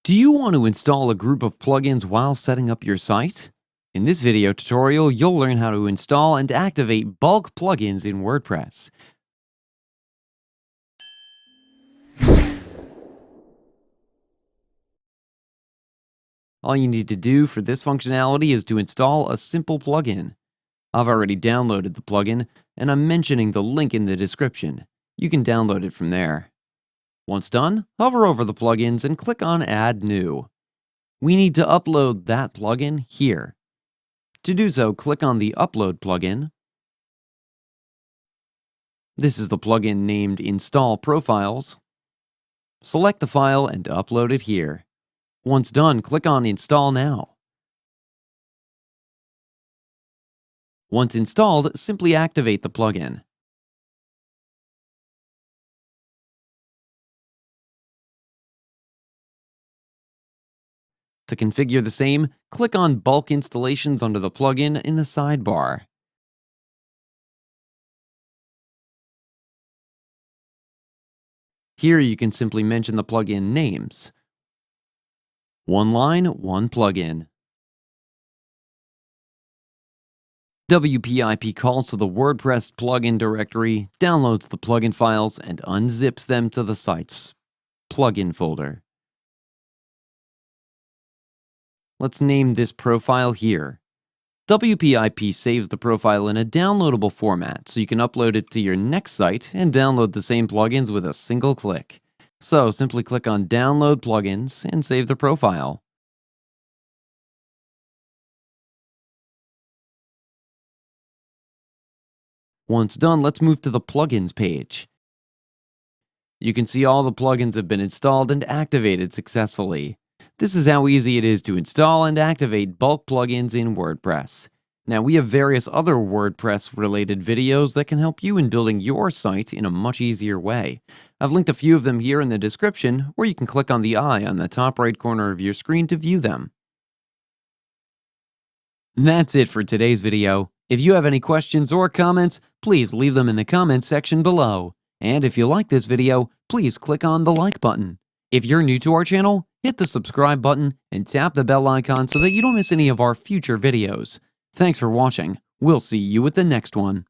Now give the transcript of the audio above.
Do you want to install a group of plugins while setting up your site? In this video tutorial, you'll learn how to install and activate bulk plugins in WordPress. All you need to do for this functionality is to install a simple plugin. I've already downloaded the plugin, and I'm mentioning the link in the description. You can download it from there. Once done, hover over the plugins and click on Add New. We need to upload that plugin here. To do so, click on the Upload plugin. This is the plugin named Install Profiles. Select the file and upload it here. Once done, click on Install Now. Once installed, simply activate the plugin. To configure the same, click on Bulk Installations under the plugin in the sidebar. Here you can simply mention the plugin names. One line, one plugin. WPIP calls to the WordPress plugin directory, downloads the plugin files, and unzips them to the site's plugin folder. Let's name this profile here. WPIP saves the profile in a downloadable format so you can upload it to your next site and download the same plugins with a single click. So simply click on Download Plugins and save the profile. Once done, let's move to the Plugins page. You can see all the plugins have been installed and activated successfully. This is how easy it is to install and activate bulk plugins in WordPress. Now, we have various other WordPress-related videos that can help you in building your site in a much easier way. I've linked a few of them here in the description, or you can click on the eye on the top right corner of your screen to view them. That's it for today's video. If you have any questions or comments, please leave them in the comments section below. And if you like this video, please click on the like button. If you're new to our channel, hit the subscribe button and tap the bell icon so that you don't miss any of our future videos. Thanks for watching. We'll see you with the next one.